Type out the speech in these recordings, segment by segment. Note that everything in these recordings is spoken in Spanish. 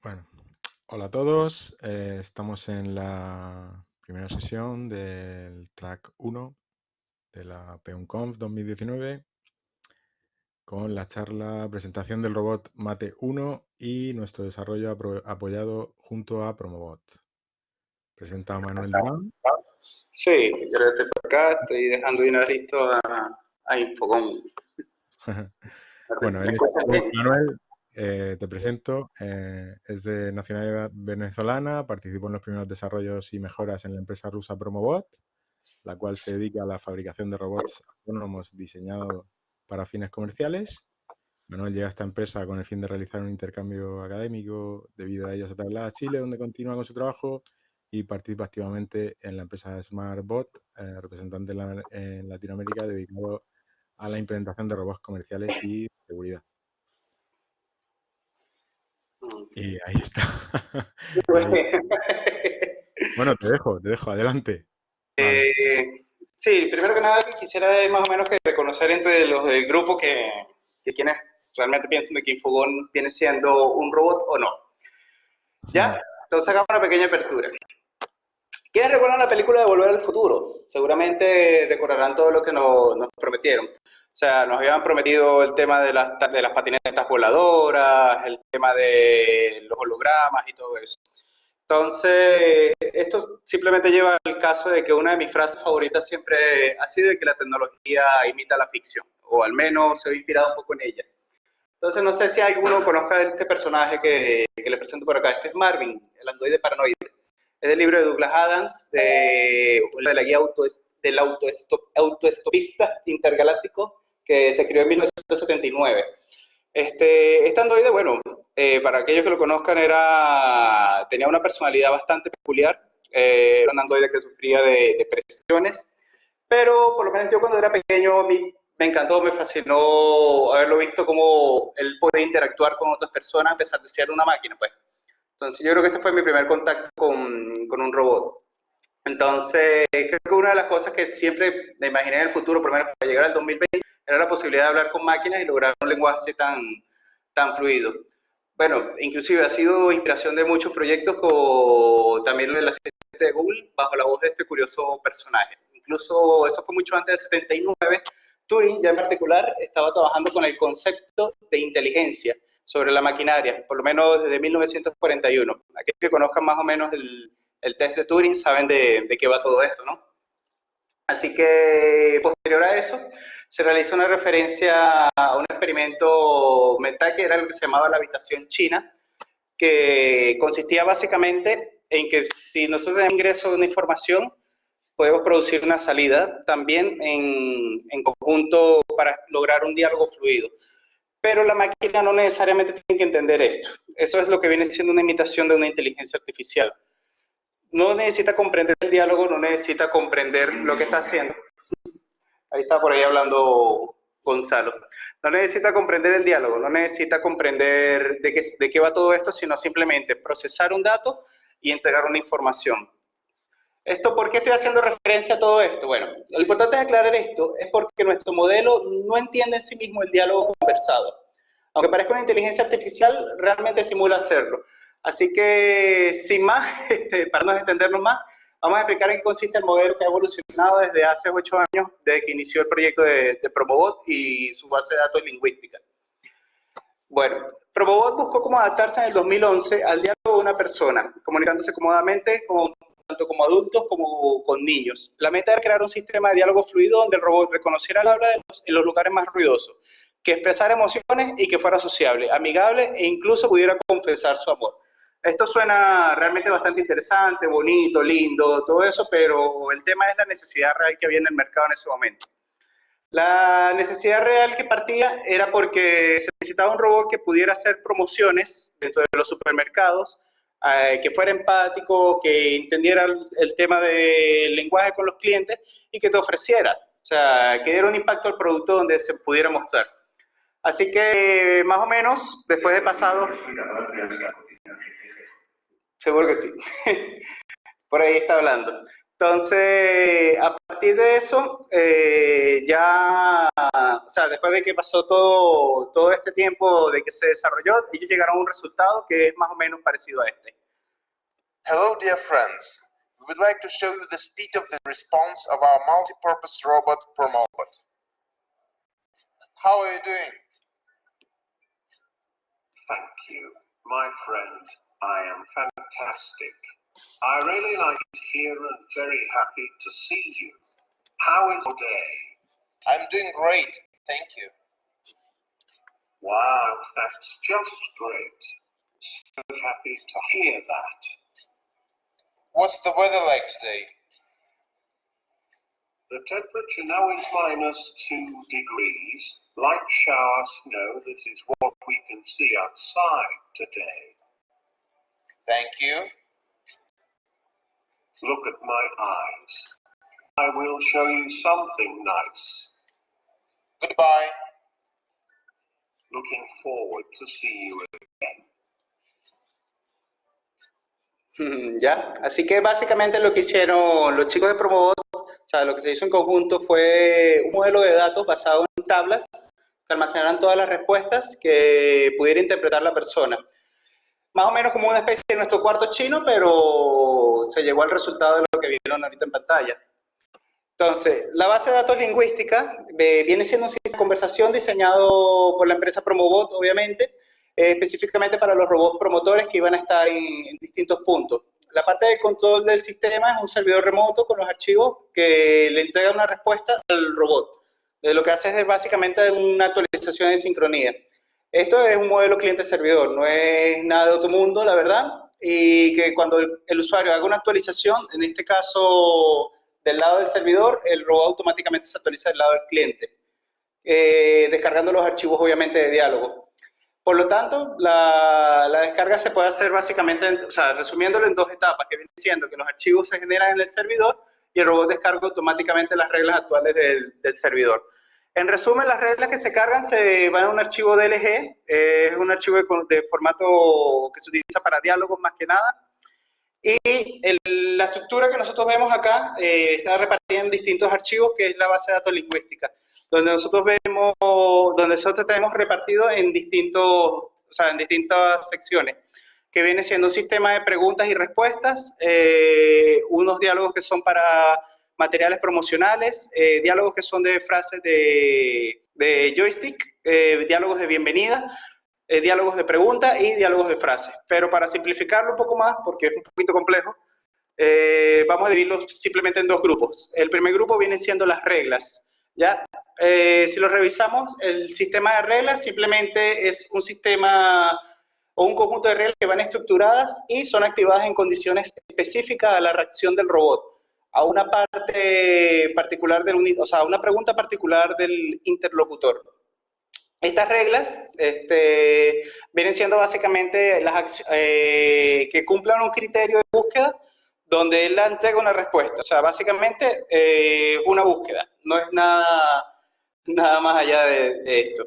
Bueno, hola a todos. Estamos en la primera sesión del track 1 de la PeunConf 2019 con la charla presentación del robot Mate 1 y nuestro desarrollo apoyado junto a Promobot. Presenta a Manuel Durán. Sí, yo estoy por acá, estoy dejando dinero listo a Infocom. Bueno, ¿Me él escuchas es bien? Manuel, te presento, es de nacionalidad venezolana, participó en los primeros desarrollos y mejoras en la empresa rusa Promobot, la cual se dedica a la fabricación de robots autónomos diseñados para fines comerciales. Manuel llega a esta empresa con el fin de realizar un intercambio académico. Debido a ello se traslada a Chile, donde continúa con su trabajo y participa activamente en la empresa SmartBot, representante en Latinoamérica dedicado a la implementación de robots comerciales y seguridad. Y ahí está. Bueno, te dejo, adelante. Sí, primero que nada quisiera más o menos que reconocer entre los del grupo que quienes realmente piensan de que Infogón viene siendo un robot o no. ¿Ya? Entonces hagamos una pequeña apertura. ¿Quiénes recuerdan la película de Volver al Futuro? Seguramente recordarán todo lo que nos prometieron. O sea, nos habían prometido el tema de las patinetas voladoras, el tema de los hologramas y todo eso. Entonces, esto simplemente lleva al caso de que una de mis frases favoritas siempre ha sido de que la tecnología imita la ficción, o al menos se ha inspirado un poco en ella. Entonces, no sé si alguno conozca este personaje que le presento por acá. Este es Marvin, el androide paranoide. Es del libro de Douglas Adams, de la guía del autoestopista intergaláctico, que se escribió en 1979. Este androide, bueno, para aquellos que lo conozcan, tenía una personalidad bastante peculiar. Era un androide que sufría de depresiones, pero por lo menos yo cuando era pequeño me encantó, me fascinó haberlo visto como él podía interactuar con otras personas a pesar de ser una máquina, pues. Entonces yo creo que este fue mi primer contacto con un robot. Entonces creo que una de las cosas que siempre me imaginé en el futuro, por lo menos para llegar al 2020, era la posibilidad de hablar con máquinas y lograr un lenguaje así tan fluido. Bueno, inclusive ha sido inspiración de muchos proyectos, como también el asistente de Google, bajo la voz de este curioso personaje. Incluso eso fue mucho antes del 79. Turing, ya en particular, estaba trabajando con el concepto de inteligencia sobre la maquinaria, por lo menos desde 1941. Aquellos que conozcan más o menos el test de Turing saben de qué va todo esto, ¿no? Así que posterior a eso se realiza una referencia a un experimento mental que era lo que se llamaba la habitación china, que consistía básicamente en que si nosotros tenemos ingreso de una información, podemos producir una salida también en conjunto para lograr un diálogo fluido. Pero la máquina no necesariamente tiene que entender esto. Eso es lo que viene siendo una imitación de una inteligencia artificial. No necesita comprender el diálogo, no necesita comprender lo que está haciendo. Ahí está por ahí hablando Gonzalo. No necesita comprender el diálogo, no necesita comprender de qué va todo esto, sino simplemente procesar un dato y entregar una información. ¿Por qué estoy haciendo referencia a todo esto? Bueno, lo importante de aclarar esto es porque nuestro modelo no entiende en sí mismo el diálogo conversado. Aunque parezca una inteligencia artificial, realmente simula hacerlo. Así que, sin más, para no extendernos más, vamos a explicar en qué consiste el modelo que ha evolucionado desde hace 8 años, desde que inició el proyecto de Promobot y su base de datos lingüística. Bueno, Promobot buscó cómo adaptarse en el 2011 al diálogo de una persona, comunicándose cómodamente tanto como adultos como con niños. La meta era crear un sistema de diálogo fluido donde el robot reconociera el habla en los lugares más ruidosos, que expresara emociones y que fuera sociable, amigable e incluso pudiera confesar su amor. Esto suena realmente bastante interesante, bonito, lindo, todo eso, pero el tema es la necesidad real que había en el mercado en ese momento. La necesidad real que partía era porque se necesitaba un robot que pudiera hacer promociones dentro de los supermercados, que fuera empático, que entendiera el tema del lenguaje con los clientes y que te ofreciera, o sea, que diera un impacto al producto donde se pudiera mostrar. Así que más o menos, después de pasado... Seguro que sí. Por ahí está hablando. Entonces, a partir de eso, o sea, después de que pasó todo este tiempo de que se desarrolló, ellos llegaron a un resultado que es más o menos parecido a este. Hello, dear friends. We would like to show you the speed of the response of our multi-purpose robot, Promobot. How are you doing? Thank you, my friend. I am fantastic. I really like it here and very happy to see you. How is your day? I'm doing great, thank you. Wow, that's just great. So happy to hear that. What's the weather like today? The temperature now is -2 degrees. Light shower snow, this is what we can see outside today. Thank you. Look at my eyes. I will show you something nice. Goodbye. Looking forward to see you again. ¿Ya? Así que básicamente lo que hicieron los chicos de Promobot, o sea, lo que se hizo en conjunto fue un modelo de datos basado en tablas que almacenaran todas las respuestas que pudiera interpretar la persona. Más o menos como una especie de nuestro cuarto chino, pero se llegó al resultado de lo que vieron ahorita en pantalla. Entonces, la base de datos lingüística viene siendo un sistema de conversación diseñado por la empresa Promobot, obviamente, específicamente para los robots promotores que iban a estar en distintos puntos. La parte de control del sistema es un servidor remoto con los archivos que le entrega una respuesta al robot. Lo que hace es básicamente una actualización de sincronía. Esto es un modelo cliente-servidor, no es nada de otro mundo, la verdad, y que cuando el usuario haga una actualización, en este caso del lado del servidor, el robot automáticamente se actualiza del lado del cliente, descargando los archivos obviamente de diálogo. Por lo tanto, la descarga se puede hacer básicamente, o sea, resumiéndolo en dos etapas, que viene siendo que los archivos se generan en el servidor y el robot descarga automáticamente las reglas actuales del servidor. En resumen, las reglas que se cargan se van a un archivo DLG, es un archivo de formato que se utiliza para diálogos más que nada, y la estructura que nosotros vemos acá está repartida en distintos archivos, que es la base de datos lingüística, donde nosotros tenemos repartido en distintas secciones, que viene siendo un sistema de preguntas y respuestas, unos diálogos que son para materiales promocionales, diálogos que son de frases de joystick, diálogos de bienvenida, diálogos de pregunta y diálogos de frase. Pero para simplificarlo un poco más, porque es un poquito complejo, vamos a dividirlo simplemente en dos grupos. El primer grupo viene siendo las reglas, ¿ya? Si lo revisamos, el sistema de reglas simplemente es un sistema o un conjunto de reglas que van estructuradas y son activadas en condiciones específicas a la reacción del robot, a una parte particular o sea, a una pregunta particular del interlocutor. Estas reglas vienen siendo básicamente que cumplan un criterio de búsqueda donde él le entrega una respuesta. O sea, básicamente una búsqueda, no es nada más allá de esto.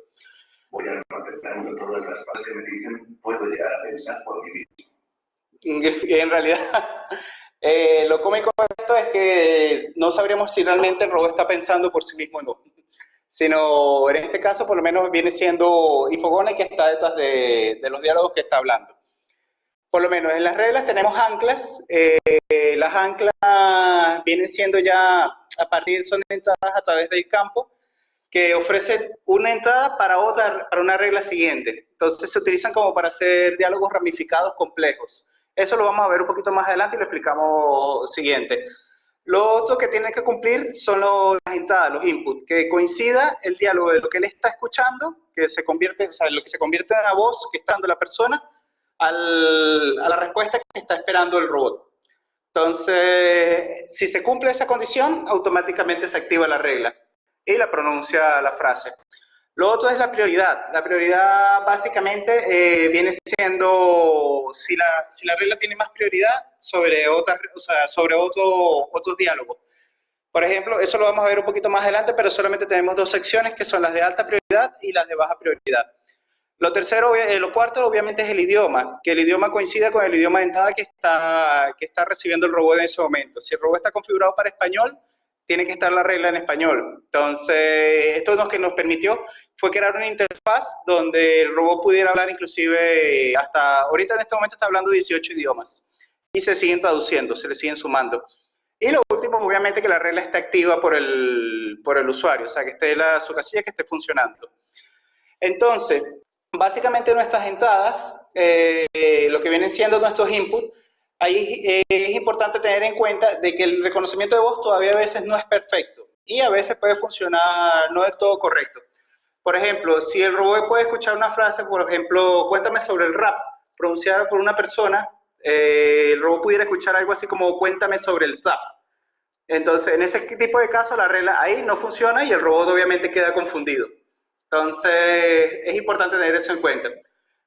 Voy a contestar todas las cosas que me dicen, puedo llegar a pensar por mí mismo. En realidad, lo cómico de esto es que no sabríamos si realmente el robot está pensando por sí mismo o no, sino en este caso por lo menos viene siendo Infogone que está detrás de los diálogos que está hablando. Por lo menos en las reglas tenemos anclas, las anclas vienen siendo ya, son entradas a través del campo, que ofrecen una entrada para una regla siguiente. Entonces se utilizan como para hacer diálogos ramificados complejos. Eso lo vamos a ver un poquito más adelante y lo explicamos siguiente. Lo otro que tiene que cumplir son las entradas, los inputs, que coincida el diálogo de lo que él está escuchando, que se convierte, o sea, lo que se convierte en la voz que está dando la persona, a la respuesta que está esperando el robot. Entonces, si se cumple esa condición, automáticamente se activa la regla y la pronuncia la frase. Lo otro es la prioridad. La prioridad básicamente viene siendo si la regla tiene más prioridad sobre otros diálogos. Por ejemplo, eso lo vamos a ver un poquito más adelante, pero solamente tenemos dos secciones que son las de alta prioridad y las de baja prioridad. Lo cuarto obviamente es el idioma, que el idioma coincida con el idioma de entrada que está recibiendo el robot en ese momento. Si el robot está configurado para español, tiene que estar la regla en español. Entonces, esto lo que nos permitió fue crear una interfaz donde el robot pudiera hablar inclusive hasta, ahorita en este momento está hablando 18 idiomas y se siguen traduciendo, se le siguen sumando. Y lo último, obviamente, que la regla esté activa por el usuario, o sea, que esté su casilla, que esté funcionando. Entonces, básicamente nuestras entradas, lo que vienen siendo nuestros inputs, ahí es importante tener en cuenta de que el reconocimiento de voz todavía a veces no es perfecto y a veces puede funcionar no del todo correcto. Por ejemplo, si el robot puede escuchar una frase, por ejemplo, cuéntame sobre el rap, pronunciada por una persona, el robot pudiera escuchar algo así como cuéntame sobre el trap. Entonces, en ese tipo de casos, la regla ahí no funciona y el robot obviamente queda confundido. Entonces, es importante tener eso en cuenta.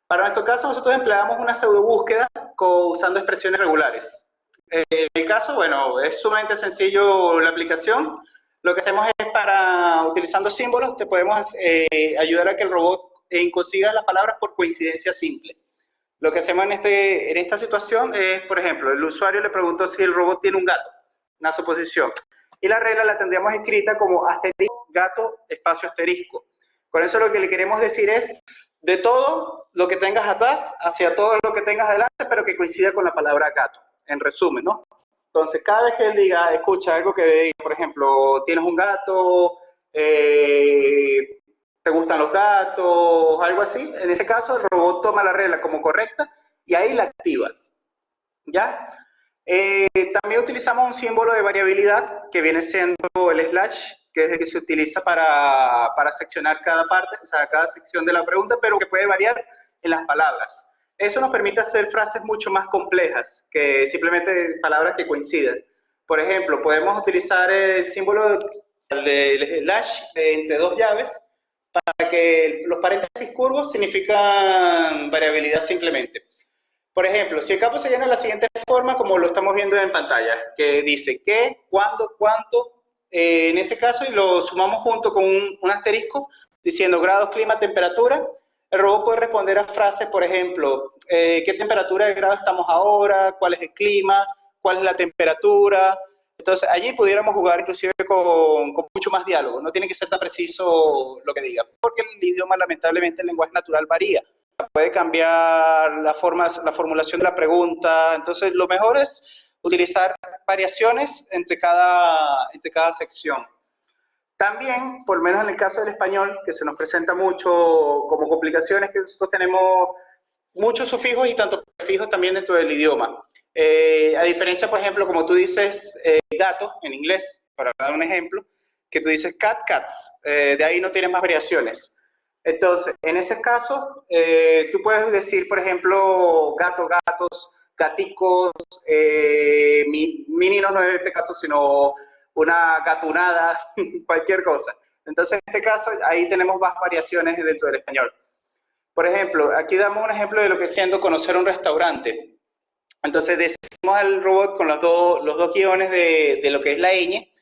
Para nuestro caso, nosotros empleamos una pseudo búsqueda usando expresiones regulares. En el caso, bueno, es sumamente sencillo la aplicación. Lo que hacemos es utilizando símbolos, te podemos ayudar a que el robot consiga las palabras por coincidencia simple. Lo que hacemos en esta situación es, por ejemplo, el usuario le preguntó si el robot tiene un gato, una suposición. Y la regla la tendríamos escrita como asterisco, gato, espacio, asterisco. Con eso lo que le queremos decir es de todo lo que tengas atrás hacia todo lo que tengas adelante, pero que coincida con la palabra gato, en resumen, ¿no? Entonces, cada vez que él escucha algo que le diga, por ejemplo, tienes un gato, te gustan los gatos, algo así, en ese caso el robot toma la regla como correcta y ahí la activa, ¿ya? También utilizamos un símbolo de variabilidad que viene siendo el slash, que es el que se utiliza para seccionar cada parte, o sea, cada sección de la pregunta, pero que puede variar en las palabras. Eso nos permite hacer frases mucho más complejas que simplemente palabras que coinciden. Por ejemplo, podemos utilizar el símbolo del slash entre dos llaves para que los paréntesis curvos significan variabilidad simplemente. Por ejemplo, si el campo se llena de la siguiente forma, como lo estamos viendo en pantalla, que dice qué, cuándo, cuánto, en ese caso, y lo sumamos junto con un asterisco diciendo grados, clima, temperatura, el robot puede responder a frases, por ejemplo, ¿qué temperatura de grado estamos ahora? ¿Cuál es el clima? ¿Cuál es la temperatura? Entonces, allí pudiéramos jugar inclusive con mucho más diálogo. No tiene que ser tan preciso lo que diga, porque el idioma, lamentablemente, el lenguaje natural varía. Puede cambiar la formulación de la pregunta. Entonces, lo mejor es utilizar variaciones entre cada sección. También, por lo menos en el caso del español, que se nos presenta mucho como complicaciones, que nosotros tenemos muchos sufijos y tanto prefijos también dentro del idioma. A diferencia, por ejemplo, como tú dices gato en inglés, para dar un ejemplo, que tú dices cat, cats, de ahí no tienes más variaciones. Entonces, en ese caso, tú puedes decir, por ejemplo, gato, gatos, gaticos, mini no es en este caso, sino una gatunada, cualquier cosa. Entonces, en este caso, ahí tenemos más variaciones dentro del español. Por ejemplo, aquí damos un ejemplo de lo que es siendo conocer un restaurante. Entonces, decimos al robot con los dos guiones de lo que es la ñ,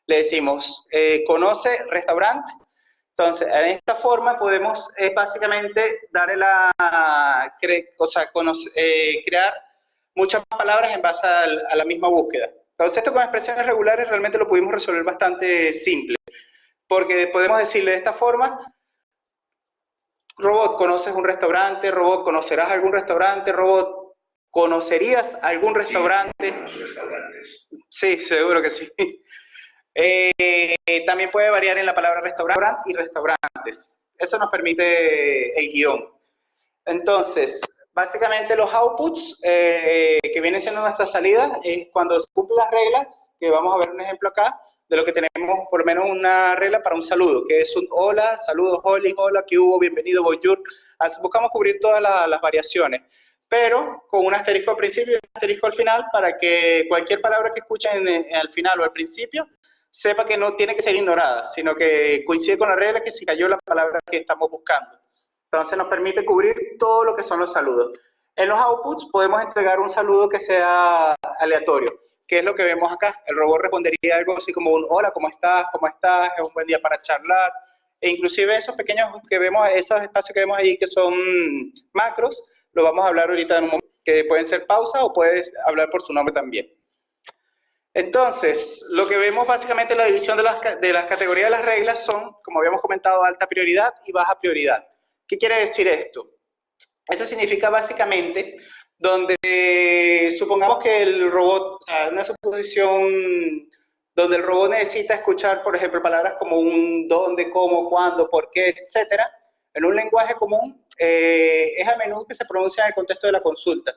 le decimos, conoce restaurante. Entonces, en esta forma podemos básicamente darle crear muchas palabras en base a la misma búsqueda. Entonces, esto con expresiones regulares realmente lo pudimos resolver bastante simple, porque podemos decirle de esta forma, robot, ¿conoces un restaurante? Robot, ¿conocerás algún restaurante? Robot, ¿conocerías algún restaurante? Sí, restaurantes. Sí, seguro que sí. También puede variar en la palabra restaurante y restaurantes. Eso nos permite el guión. Entonces, básicamente los outputs que vienen siendo nuestras salidas es cuando se cumplen las reglas, que vamos a ver un ejemplo acá, de lo que tenemos por lo menos una regla para un saludo, que es un hola, saludos, Holly, hola, ¿qué hubo? Bienvenido, bonjour. Buscamos cubrir todas las variaciones, pero con un asterisco al principio y un asterisco al final para que cualquier palabra que escuchen al final o al principio sepa que no tiene que ser ignorada, sino que coincide con la regla que se cayó la palabra que estamos buscando. Entonces nos permite cubrir todo lo que son los saludos. En los outputs podemos entregar un saludo que sea aleatorio, que es lo que vemos acá. El robot respondería algo así como un hola, ¿cómo estás? ¿Cómo estás? Es un buen día para charlar. e inclusive esos pequeños que vemos, esos espacios que vemos ahí que son macros, lo vamos a hablar ahorita en un momento, que pueden ser pausa o puedes hablar por su nombre también. Entonces, lo que vemos básicamente en la división de las categorías de las reglas son, como habíamos comentado, alta prioridad y baja prioridad. ¿Qué quiere decir esto? Esto significa básicamente donde supongamos que el robot, o sea, una suposición donde el robot necesita escuchar, por ejemplo, palabras como un dónde, cómo, cuándo, por qué, etcétera, en un lenguaje común, es a menudo que se pronuncia en el contexto de la consulta.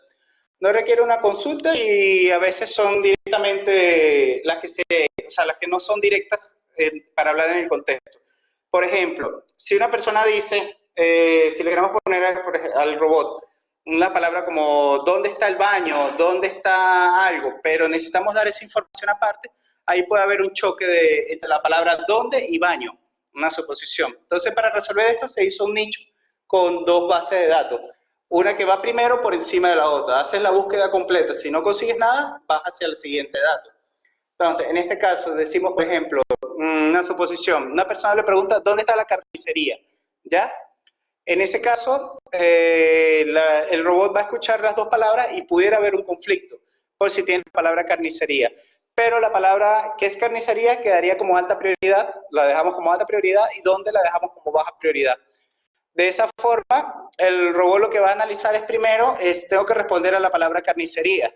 No requiere una consulta y a veces son directamente las que no son directas para hablar en el contexto. Por ejemplo, si una persona dice, si le queremos poner al robot una palabra como ¿dónde está el baño? ¿Dónde está algo? Pero necesitamos dar esa información aparte, ahí puede haber un choque entre la palabra ¿dónde? Y baño, una suposición. Entonces, para resolver esto se hizo un nicho con dos bases de datos. Una que va primero por encima de la otra. Haces la búsqueda completa. Si no consigues nada, vas hacia el siguiente dato. Entonces, en este caso, decimos, por ejemplo, una suposición. Una persona le pregunta, ¿dónde está la carnicería? ¿Ya? En ese caso, el robot va a escuchar las dos palabras y pudiera haber un conflicto por si tiene la palabra carnicería. Pero la palabra que es carnicería quedaría como alta prioridad, la dejamos como alta prioridad y ¿dónde la dejamos como baja prioridad? De esa forma, el robot lo que va a analizar es primero, tengo que responder a la palabra carnicería.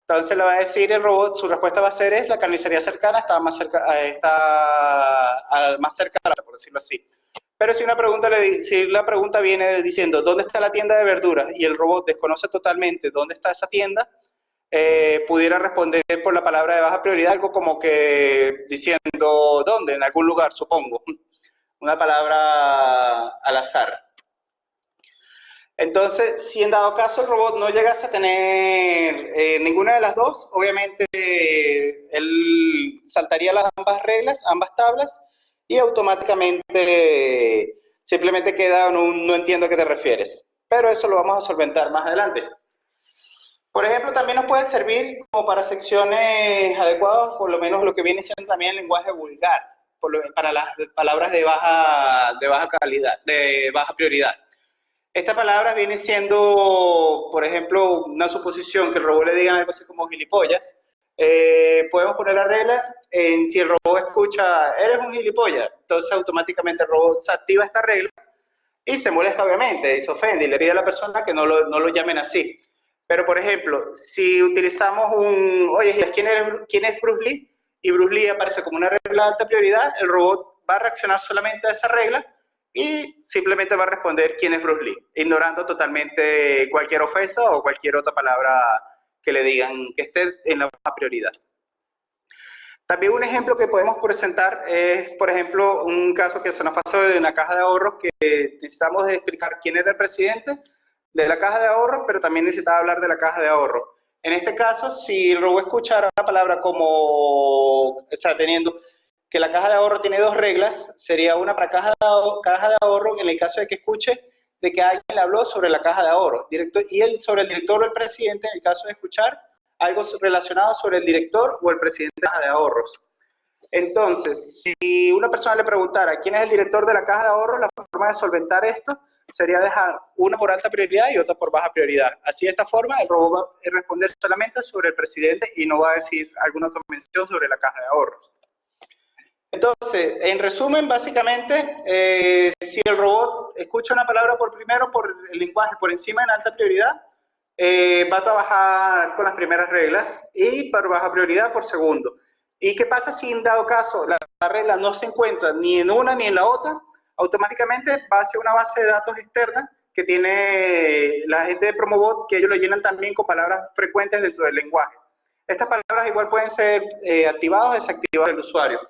Entonces le va a decir el robot, su respuesta va a ser la carnicería cercana está más cerca a la, por decirlo así. Pero si la pregunta viene diciendo ¿dónde está la tienda de verduras? Y el robot desconoce totalmente dónde está esa tienda, pudiera responder por la palabra de baja prioridad, algo como que diciendo ¿dónde? En algún lugar, supongo. Una palabra al azar. Entonces, si en dado caso el robot no llegase a tener ninguna de las dos, obviamente él saltaría las ambas reglas, ambas tablas, y automáticamente simplemente queda no entiendo a qué te refieres. Pero eso lo vamos a solventar más adelante. Por ejemplo, también nos puede servir como para secciones adecuadas, por lo menos lo que viene siendo también el lenguaje vulgar, para las palabras de baja calidad, de baja prioridad. Esta palabra viene siendo, por ejemplo, una suposición que el robot le diga algo así como gilipollas. Podemos poner la regla en si el robot escucha, eres un gilipollas, entonces automáticamente el robot se activa esta regla y se molesta obviamente, y se ofende y le pide a la persona que no lo llamen así. Pero por ejemplo, si utilizamos oye, ¿quién es Bruce Lee? Y Bruce Lee aparece como una regla de alta prioridad, el robot va a reaccionar solamente a esa regla y simplemente va a responder quién es Bruce Lee, ignorando totalmente cualquier ofensa o cualquier otra palabra que le digan que esté en la baja prioridad. También un ejemplo que podemos presentar es, por ejemplo, un caso que se nos pasó de una caja de ahorros que necesitamos explicar quién era el presidente de la caja de ahorros, pero también necesitaba hablar de la caja de ahorros. En este caso, si el robot escuchara la palabra como, o sea, teniendo que la caja de ahorro tiene dos reglas, sería una para caja de ahorro en el caso de que escuche de que alguien le habló sobre la caja de ahorro, y sobre el director o el presidente en el caso de escuchar algo relacionado sobre el director o el presidente de la caja de ahorros. Entonces, si una persona le preguntara quién es el director de la caja de ahorros, la forma de solventar esto sería dejar una por alta prioridad y otra por baja prioridad. Así de esta forma el robot va a responder solamente sobre el presidente y no va a decir alguna otra mención sobre la caja de ahorros. Entonces, en resumen, básicamente, si el robot escucha una palabra por el lenguaje por encima en alta prioridad, va a trabajar con las primeras reglas y por baja prioridad por segundo. ¿Y qué pasa si en dado caso la regla no se encuentra ni en una ni en la otra? Automáticamente va hacia una base de datos externa que tiene la gente de Promobot, que ellos lo llenan también con palabras frecuentes dentro del lenguaje. Estas palabras igual pueden ser activadas o desactivadas del usuario.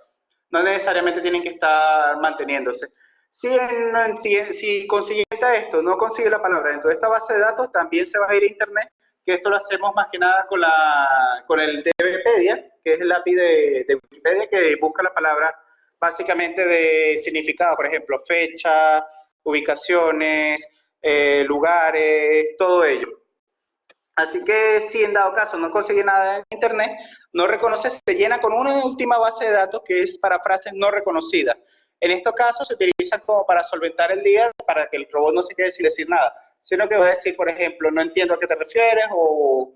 No necesariamente tienen que estar manteniéndose. Si consiguiente a esto no consigue la palabra dentro de esta base de datos, también se va a ir a internet, que esto lo hacemos más que nada con el DBpedia, que es el API de Wikipedia, que busca la palabra básicamente de significado, por ejemplo, fecha, ubicaciones, lugares, todo ello. Así que si en dado caso no consigue nada en internet, no reconoce, se llena con una última base de datos que es para frases no reconocidas. En estos casos se utilizan como para solventar el día, para que el robot no se quede sin decir nada, sino que va a decir, por ejemplo, no entiendo a qué te refieres o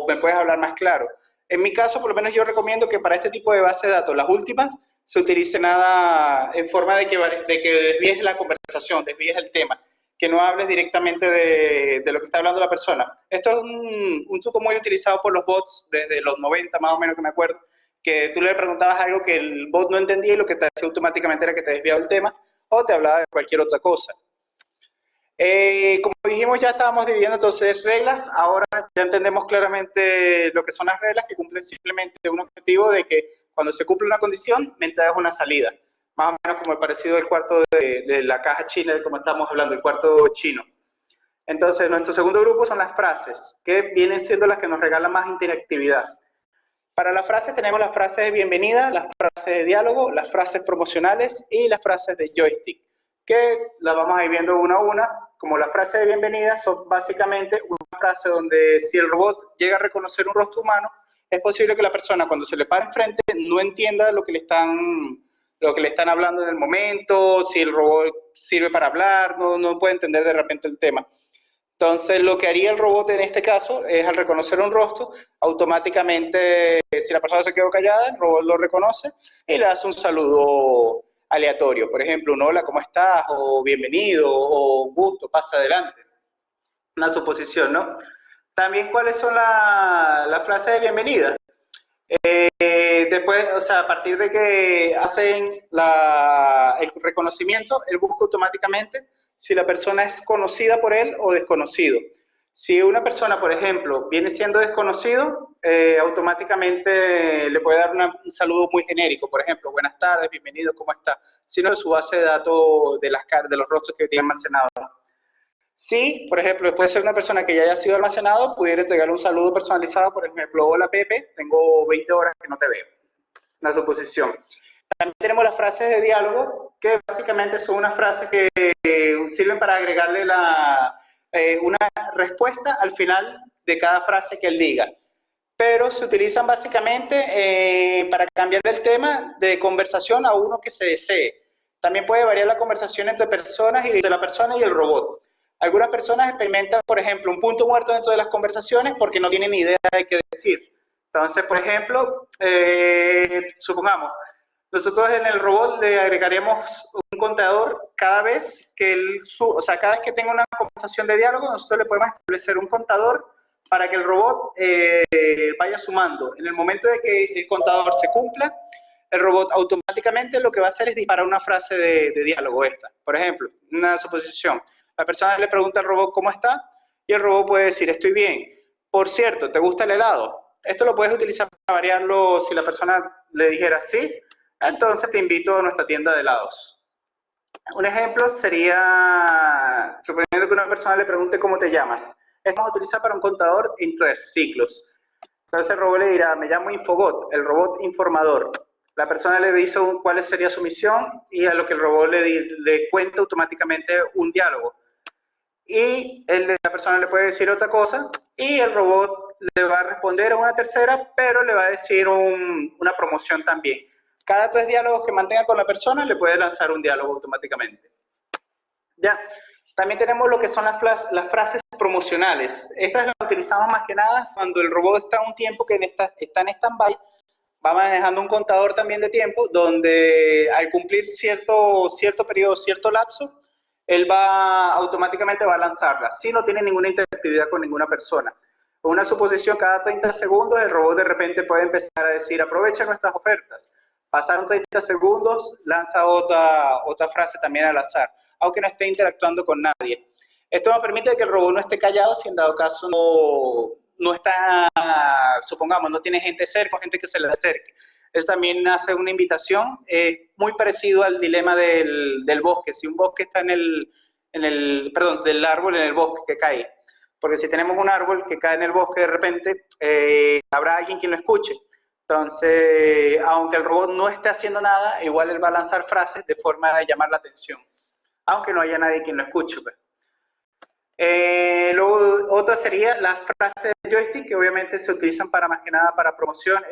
me puedes hablar más claro. En mi caso, por lo menos yo recomiendo que para este tipo de base de datos, las últimas, se utilice nada en forma de que desvíes la conversación, desvíes el tema, que no hables directamente de lo que está hablando la persona. Esto es un truco muy utilizado por los bots desde los 90, más o menos, que me acuerdo, que tú le preguntabas algo que el bot no entendía y lo que te hacía automáticamente era que te desviaba el tema o te hablaba de cualquier otra cosa. Como dijimos, ya estábamos dividiendo entonces reglas. Ahora ya entendemos claramente lo que son las reglas, que cumplen simplemente un objetivo de que cuando se cumple una condición, me entregas una salida. Más o menos como el parecido del cuarto de la caja china, de como estamos hablando, el cuarto chino. Entonces, nuestro segundo grupo son las frases, que vienen siendo las que nos regalan más interactividad. Para las frases tenemos las frases de bienvenida, las frases de diálogo, las frases promocionales y las frases de joystick, que las vamos a ir viendo una a una. Como las frases de bienvenida son básicamente una frase donde si el robot llega a reconocer un rostro humano, es posible que la persona cuando se le para enfrente no entienda lo que le están hablando en el momento, si el robot sirve para hablar, no puede entender de repente el tema. Entonces, lo que haría el robot en este caso es, al reconocer un rostro, automáticamente, si la persona se quedó callada, el robot lo reconoce y le hace un saludo aleatorio. Por ejemplo, un hola, ¿cómo estás? O bienvenido, o gusto, pasa adelante. Una suposición, ¿no? También, ¿cuáles son las frases de bienvenida? Después, o sea, a partir de que hacen el reconocimiento, él busca automáticamente si la persona es conocida por él o desconocido. Si una persona, por ejemplo, viene siendo desconocido, automáticamente le puede dar un saludo muy genérico, por ejemplo, buenas tardes, bienvenido, ¿cómo está? Sino de su base de datos de los rostros que tiene almacenados. Si, por ejemplo, puede ser una persona que ya haya sido almacenado, pudiera entregarle un saludo personalizado, por ejemplo, hola Pepe, tengo 20 horas que no te veo. Una suposición. También tenemos las frases de diálogo, que básicamente son unas frases que sirven para agregarle una respuesta al final de cada frase que él diga. Pero se utilizan básicamente para cambiar el tema de conversación a uno que se desee. También puede variar la conversación entre personas y entre la persona y el robot. Algunas personas experimentan, por ejemplo, un punto muerto dentro de las conversaciones porque no tienen ni idea de qué decir. Entonces, por ejemplo, supongamos, nosotros en el robot le agregaremos un contador cada vez que cada vez que tenga una conversación de diálogo, nosotros le podemos establecer un contador para que el robot vaya sumando. En el momento de que el contador se cumpla, el robot automáticamente lo que va a hacer es disparar una frase de diálogo esta. Por ejemplo, una suposición. La persona le pregunta al robot cómo está y el robot puede decir estoy bien. Por cierto, ¿te gusta el helado? Esto lo puedes utilizar para variarlo. Si la persona le dijera sí, entonces te invito a nuestra tienda de helados. Un ejemplo sería, suponiendo que una persona le pregunte cómo te llamas. Esto vamos a utilizar para un contador en 3 ciclos. Entonces el robot le dirá, me llamo Infobot, el robot informador. La persona le dice cuál sería su misión y a lo que el robot le cuenta automáticamente un diálogo. Y la persona le puede decir otra cosa y el robot le va a responder a una tercera, pero le va a decir una promoción también. Cada 3 diálogos que mantenga con la persona le puede lanzar un diálogo automáticamente. Ya. También tenemos lo que son las frases promocionales. Estas las utilizamos más que nada cuando el robot está un tiempo que está en stand-by, va manejando un contador también de tiempo, donde al cumplir cierto periodo, cierto lapso, él automáticamente va a lanzarla, si no tiene ninguna interactividad con ninguna persona. Una suposición, cada 30 segundos el robot de repente puede empezar a decir, aprovecha nuestras ofertas. Pasaron 30 segundos, lanza otra frase también al azar, aunque no esté interactuando con nadie. Esto nos permite que el robot no esté callado si en dado caso no está, supongamos, no tiene gente cerca o gente que se le acerque. Eso también hace una invitación muy parecido al dilema del bosque. Si un bosque está del árbol en el bosque que cae. Porque si tenemos un árbol que cae en el bosque de repente, habrá alguien quien lo escuche. Entonces, aunque el robot no esté haciendo nada, igual él va a lanzar frases de forma de llamar la atención, aunque no haya nadie quien lo escuche. Pues. Luego, otra sería las frases de joystick, que obviamente se utilizan para más que nada para promoción,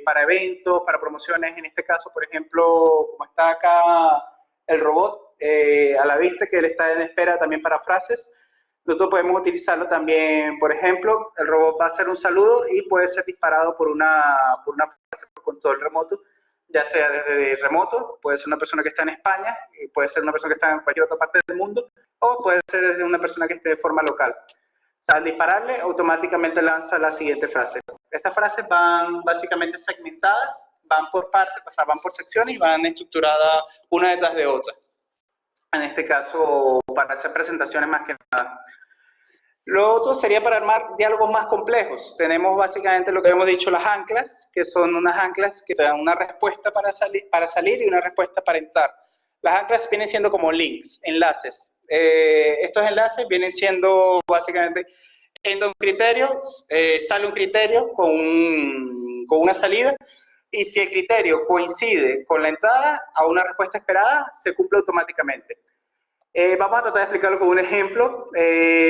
para eventos, para promociones. En este caso, por ejemplo, como está acá el robot a la vista, que él está en espera también para frases, nosotros podemos utilizarlo también. Por ejemplo, el robot va a hacer un saludo y puede ser disparado por una frase por control remoto, ya sea desde remoto, puede ser una persona que está en España, puede ser una persona que está en cualquier otra parte del mundo, o puede ser desde una persona que esté de forma local. O sea, al dispararle, automáticamente lanza la siguiente frase. Estas frases van básicamente segmentadas, van por partes, o sea, van por secciones y van estructuradas una detrás de otra. En este caso, para hacer presentaciones más que nada. Lo otro sería para armar diálogos más complejos. Tenemos básicamente lo que hemos dicho, las anclas, que son unas anclas que te dan una respuesta para salir y una respuesta para entrar. Las anclas vienen siendo como links, enlaces. Estos enlaces vienen siendo básicamente, entra un criterio, sale un criterio con una salida, y si el criterio coincide con la entrada a una respuesta esperada, se cumple automáticamente. Vamos a tratar de explicarlo con un ejemplo.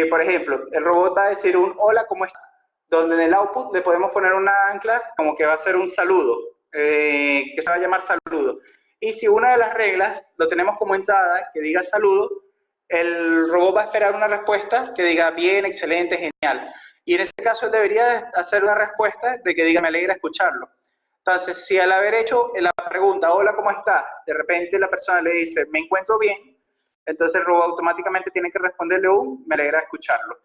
Por ejemplo, el robot va a decir un hola, ¿cómo estás? Donde en el output le podemos poner una ancla como que va a ser un saludo, que se va a llamar saludo. Y si una de las reglas lo tenemos como entrada, que diga saludo, el robot va a esperar una respuesta que diga bien, excelente, genial. Y en ese caso él debería hacer una respuesta de que diga me alegra escucharlo. Entonces, si al haber hecho la pregunta, hola, ¿cómo estás? De repente la persona le dice, me encuentro bien. Entonces el robot automáticamente tiene que responderle me alegra escucharlo.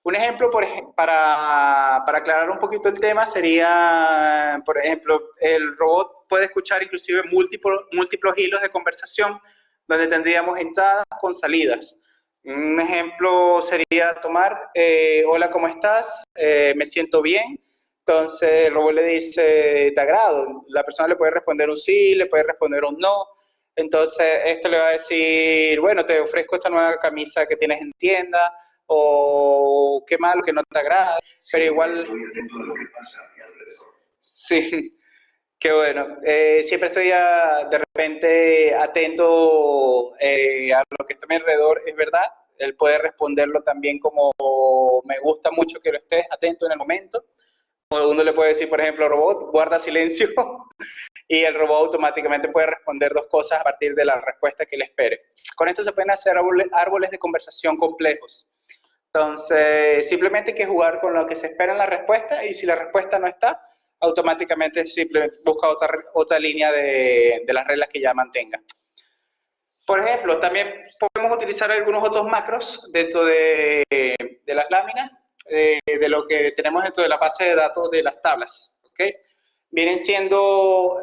Un ejemplo para aclarar un poquito el tema sería, por ejemplo, el robot puede escuchar inclusive múltiplos hilos de conversación donde tendríamos entradas con salidas. Un ejemplo sería tomar, hola, ¿cómo estás? Me siento bien. Entonces el robot le dice, te agrado. La persona le puede responder un sí, le puede responder un no. Entonces, esto le va a decir, bueno, te ofrezco esta nueva camisa que tienes en tienda, o qué malo que no te agrada, pero igual... Estoy atento a lo que pasa a mi alrededor. Sí, qué bueno. Siempre estoy de repente atento a lo que está a mi alrededor, es verdad. Él puede responderlo también como, me gusta mucho que lo estés atento en el momento. O uno le puede decir, por ejemplo, robot, guarda silencio. Y el robot automáticamente puede responder dos cosas a partir de la respuesta que él espere. Con esto se pueden hacer árboles de conversación complejos. Entonces, simplemente hay que jugar con lo que se espera en la respuesta, y si la respuesta no está, automáticamente simplemente busca otra línea de las reglas que ya mantenga. Por ejemplo, también podemos utilizar algunos otros macros dentro de las láminas, de lo que tenemos dentro de la base de datos de las tablas. ¿Okay? Vienen siendo,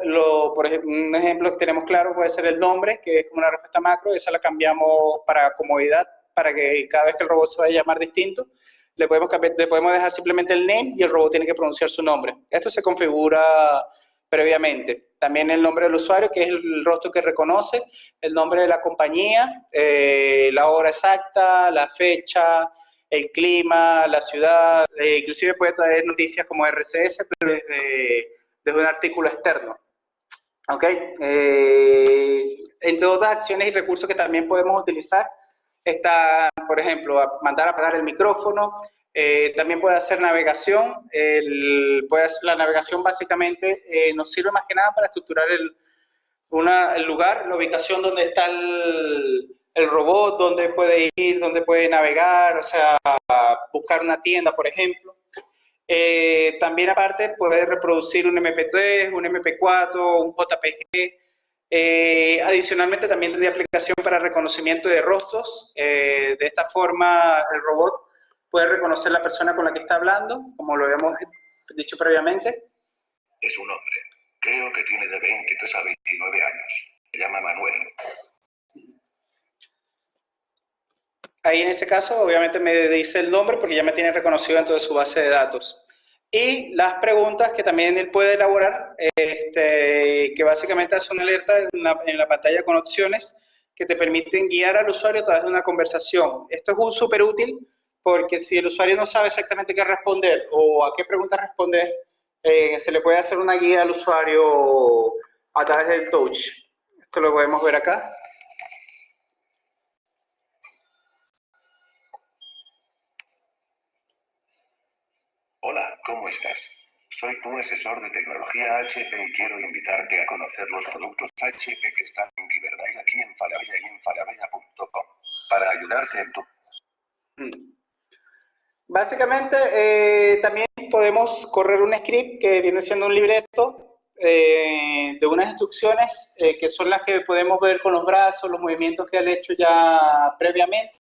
por ejemplo, un ejemplo que tenemos claro puede ser el nombre, que es como una respuesta macro. Esa la cambiamos para comodidad, para que cada vez que el robot se vaya a llamar distinto, le podemos dejar simplemente el name y el robot tiene que pronunciar su nombre. Esto se configura previamente. También el nombre del usuario, que es el rostro que reconoce, el nombre de la compañía, la hora exacta, la fecha, el clima, la ciudad, inclusive puede traer noticias como RCS, pero desde un artículo externo. ¿Ok? Entre otras acciones y recursos que también podemos utilizar, está, por ejemplo, mandar a apagar el micrófono. También puede hacer navegación. La navegación básicamente nos sirve más que nada para estructurar el lugar, la ubicación donde está el robot, dónde puede ir, dónde puede navegar, o sea, buscar una tienda, por ejemplo. También aparte puede reproducir un MP3, un MP4, un JPG. Adicionalmente también tendría aplicación para reconocimiento de rostros. De esta forma el robot puede reconocer la persona con la que está hablando, como lo habíamos dicho previamente. Es un hombre. Creo que tiene de 23 a 29 años. Se llama Manuel. Ahí en ese caso obviamente me dice el nombre porque ya me tiene reconocido dentro de su base de datos. Y las preguntas que también él puede elaborar, que básicamente hace una alerta en la pantalla con opciones que te permiten guiar al usuario a través de una conversación. Esto es súper útil porque si el usuario no sabe exactamente qué responder o a qué pregunta responder, se le puede hacer una guía al usuario a través del touch. Esto lo podemos ver acá. ¿Cómo estás? Soy tu asesor de tecnología HP y quiero invitarte a conocer los productos HP que están en Cyberdyne aquí en Falabella y en falabella.com para ayudarte en tu... Básicamente, también podemos correr un script que viene siendo un libreto de unas instrucciones que son las que podemos ver con los brazos, los movimientos que han hecho ya previamente,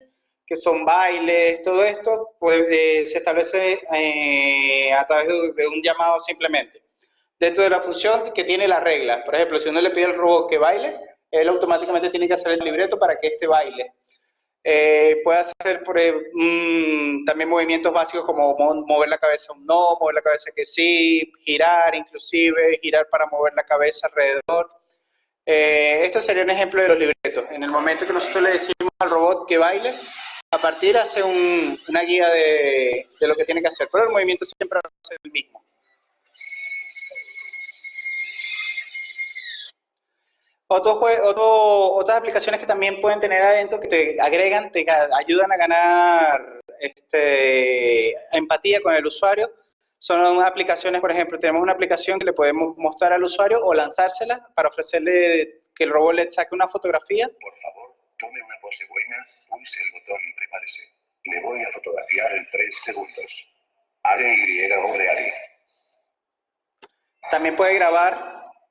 que son bailes, todo esto pues, se establece a través de un llamado simplemente. Dentro de la función que tiene las reglas, por ejemplo, si uno le pide al robot que baile, él automáticamente tiene que hacer el libreto para que éste baile. Puede hacer también movimientos básicos como mover la cabeza un no, mover la cabeza que sí, girar inclusive, girar para mover la cabeza alrededor. Esto sería un ejemplo de los libretos. En el momento que nosotros le decimos al robot que baile, a partir hace una guía de lo que tiene que hacer, pero el movimiento siempre va a ser el mismo. Otras aplicaciones que también pueden tener adentro que te agregan, te ayudan a ganar empatía con el usuario, son aplicaciones, por ejemplo, tenemos una aplicación que le podemos mostrar al usuario o lanzársela para ofrecerle que el robot le saque una fotografía. Por favor, tome una pose buena, pulse el botón y prepárese. Le voy a fotografiar en 3 segundos. ARE o REARI. También puede grabar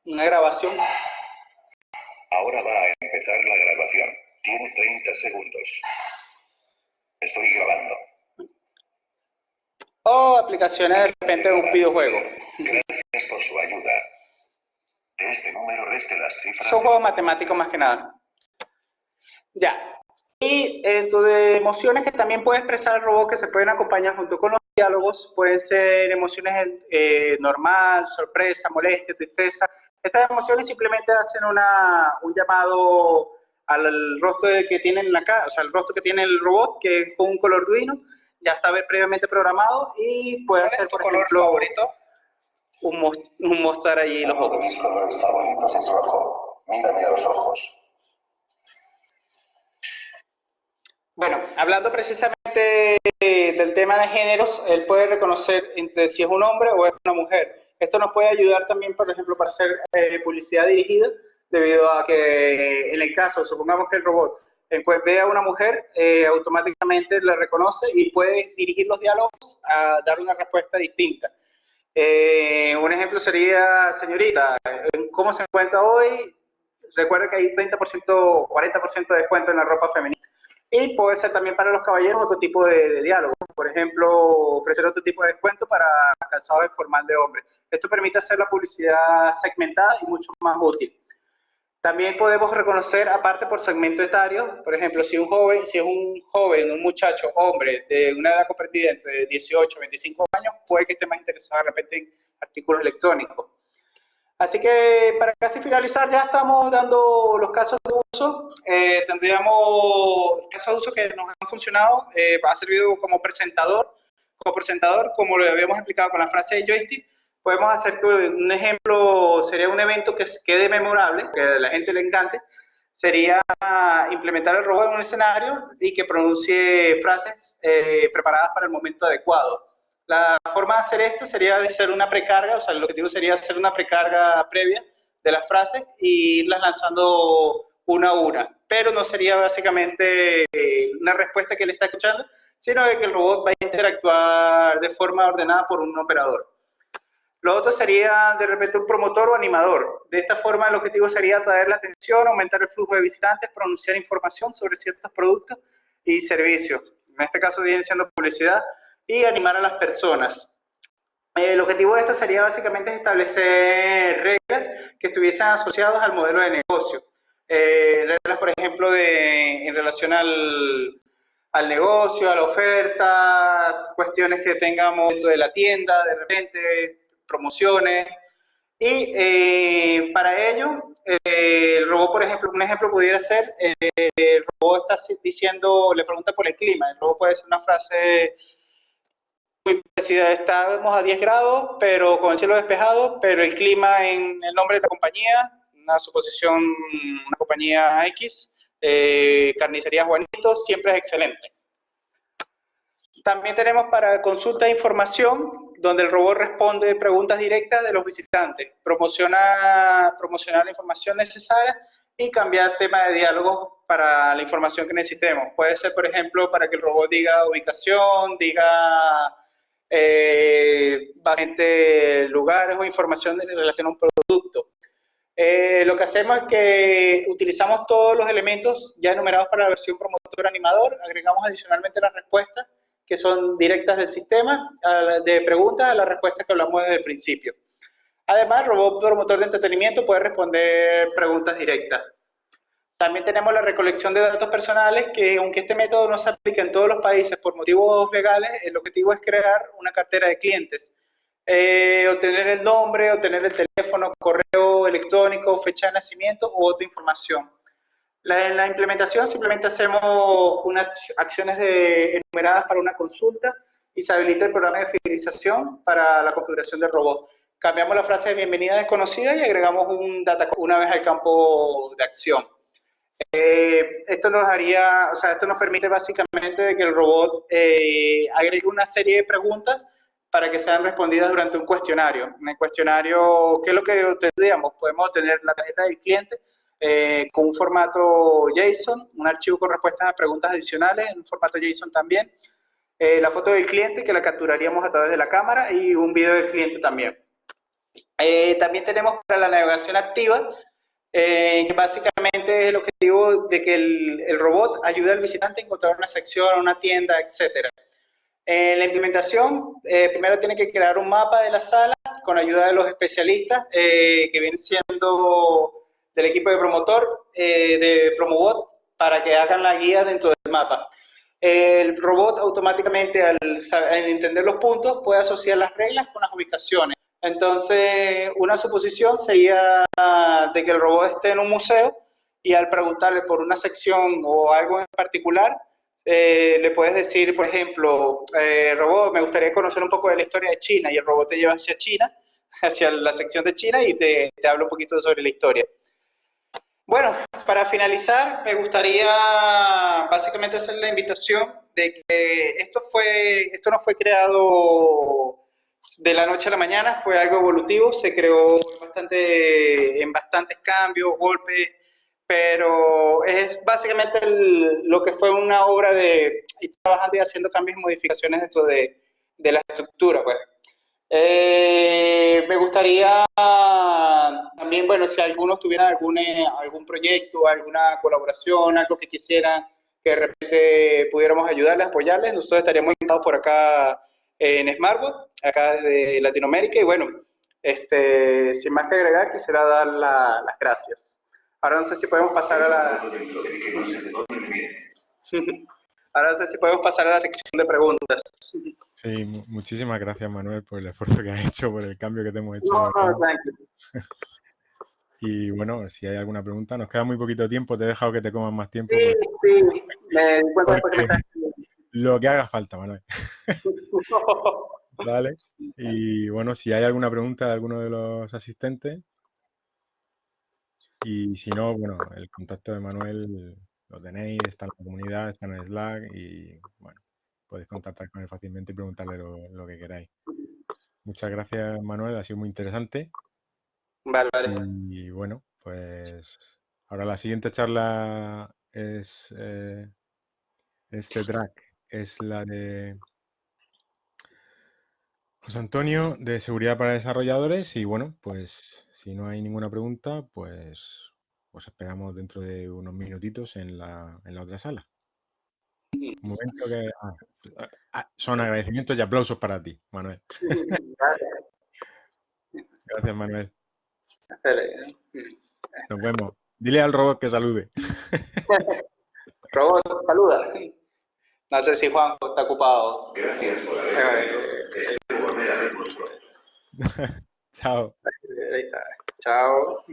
una grabación. Ahora va a empezar la grabación. Tiene 30 segundos. Estoy grabando. O aplicaciones de repente de un videojuego. Gracias por su ayuda. De este número reste las cifras. Son juegos matemáticos más que nada. Ya. Y dentro de emociones que también puede expresar el robot que se pueden acompañar junto con los diálogos, pueden ser emociones normal, sorpresa, molestia, tristeza. Estas emociones simplemente hacen un llamado al rostro que tiene o sea, el rostro que tiene el robot, que es con un color Arduino, ya está previamente programado y puede hacer, por ejemplo, color favorito? mostrar allí los ojos. Uno de mis colores favoritos es rojo. Mírame a los ojos. Bueno, hablando precisamente del tema de géneros, él puede reconocer entre si es un hombre o es una mujer. Esto nos puede ayudar también, por ejemplo, para hacer publicidad dirigida, debido a que en el caso, supongamos que el robot ve a una mujer, automáticamente le reconoce y puede dirigir los diálogos a dar una respuesta distinta. Un ejemplo sería, señorita, ¿cómo se encuentra hoy? Recuerda que hay 30% o 40% de descuento en la ropa femenina. Y puede ser también para los caballeros otro tipo de diálogo. Por ejemplo, ofrecer otro tipo de descuento para calzado informal de hombres. Esto permite hacer la publicidad segmentada y mucho más útil. También podemos reconocer, aparte por segmento etario, por ejemplo, si es un joven, un muchacho, hombre, de una edad comprendida entre 18 y 25 años, puede que esté más interesado de repente en artículos electrónicos. Así que para casi finalizar ya estamos dando los casos de uso. Tendríamos casos de uso que nos han funcionado, ha servido como presentador, como lo habíamos explicado con la frase de joystick. Podemos hacer un ejemplo, sería un evento que quede memorable, que a la gente le encante, sería implementar el robot en un escenario y que pronuncie frases preparadas para el momento adecuado. La forma de hacer esto sería de hacer una precarga, o sea, el objetivo sería hacer una precarga previa de las frases e irlas lanzando una a una, pero no sería básicamente una respuesta que él está escuchando, sino que el robot va a interactuar de forma ordenada por un operador. Lo otro sería de repente un promotor o animador. De esta forma el objetivo sería atraer la atención, aumentar el flujo de visitantes, pronunciar información sobre ciertos productos y servicios. En este caso viene siendo publicidad, y animar a las personas. El objetivo de esto sería básicamente establecer reglas que estuviesen asociadas al modelo de negocio. Reglas, por ejemplo, en relación al negocio, a la oferta, cuestiones que tengamos dentro de la tienda, de repente, promociones. Y para ello, el robot, por ejemplo, un ejemplo pudiera ser, el robot está diciendo, le pregunta por el clima. El robot puede decir una frase muy parecida: estamos a 10 grados, pero con el cielo despejado, pero el clima en el nombre de la compañía, una suposición, una compañía X, carnicería Juanito, siempre es excelente. También tenemos para consulta de información, donde el robot responde preguntas directas de los visitantes, promocionar la información necesaria y cambiar tema de diálogo para la información que necesitemos. Puede ser, por ejemplo, para que el robot diga ubicación, diga básicamente lugares o información en relación a un producto. Lo que hacemos es que utilizamos todos los elementos ya enumerados para la versión promotor animador, agregamos adicionalmente las respuestas que son directas del sistema de preguntas a las respuestas que hablamos desde el principio. Además, el robot promotor de entretenimiento puede responder preguntas directas. También tenemos la recolección de datos personales, que aunque este método no se aplica en todos los países por motivos legales, el objetivo es crear una cartera de clientes. Obtener el nombre, obtener el teléfono, correo electrónico, fecha de nacimiento u otra información. En la implementación simplemente hacemos unas acciones enumeradas para una consulta y se habilita el programa de fidelización para la configuración del robot. Cambiamos la frase de bienvenida desconocida y agregamos un data una vez al campo de acción. Esto nos permite básicamente de que el robot agregue una serie de preguntas para que sean respondidas durante un cuestionario. En el cuestionario, ¿qué es lo que obtendríamos? Podemos obtener la tarjeta del cliente con un formato JSON, un archivo con respuestas a preguntas adicionales en un formato JSON también, la foto del cliente que la capturaríamos a través de la cámara y un video del cliente también. También tenemos para la navegación activa, que básicamente es el objetivo de que el robot ayude al visitante a encontrar una sección, una tienda, etc. En la implementación, primero tiene que crear un mapa de la sala con ayuda de los especialistas que vienen siendo del equipo de promotor, de Promobot, para que hagan la guía dentro del mapa. El robot automáticamente, al entender los puntos, puede asociar las reglas con las ubicaciones. Entonces, una suposición sería de que el robot esté en un museo y al preguntarle por una sección o algo en particular, le puedes decir, por ejemplo, robot, me gustaría conocer un poco de la historia de China, y el robot te lleva hacia China, hacia la sección de China y te habla un poquito sobre la historia. Bueno, para finalizar, me gustaría básicamente hacer la invitación de que esto no fue creado de la noche a la mañana, fue algo evolutivo, se creó en bastantes cambios, golpes, pero es básicamente lo que fue una obra de ir trabajando y haciendo cambios y modificaciones dentro de la estructura, pues. Me gustaría también, bueno, si algunos tuvieran algún proyecto, alguna colaboración, algo que quisieran que de repente pudiéramos ayudarles, apoyarles, nosotros estaríamos invitados por acá en Smartbot, acá desde Latinoamérica, y bueno, sin más que agregar, quisiera dar las gracias. Ahora no sé si podemos pasar a la... Ahora no sé si podemos pasar a la sección de preguntas. Sí, muchísimas gracias, Manuel, por el esfuerzo que has hecho, por el cambio que te hemos hecho. No, tranquilo. Y bueno, si hay alguna pregunta, nos queda muy poquito tiempo, te he dejado que te comas más tiempo. Sí, sí, me encuentro después que me estás... Lo que haga falta, Manuel. Vale. Y bueno, si hay alguna pregunta de alguno de los asistentes, y si no, bueno, el contacto de Manuel lo tenéis, está en la comunidad, está en el Slack y bueno, podéis contactar con él fácilmente y preguntarle lo que queráis. Muchas gracias, Manuel, ha sido muy interesante. Vale, vale. Y bueno, pues ahora la siguiente charla es este track, es la de José Antonio de Seguridad para Desarrolladores y bueno, pues si no hay ninguna pregunta, pues os esperamos dentro de unos minutitos en la otra sala. Un momento que... son agradecimientos y aplausos para ti, Manuel. Gracias, Manuel. Nos vemos. Dile al robot que salude. Robot, saluda. No sé si Juan está ocupado. Gracias por haber espero volver a vernos pronto. Chao. Ahí está. Chao.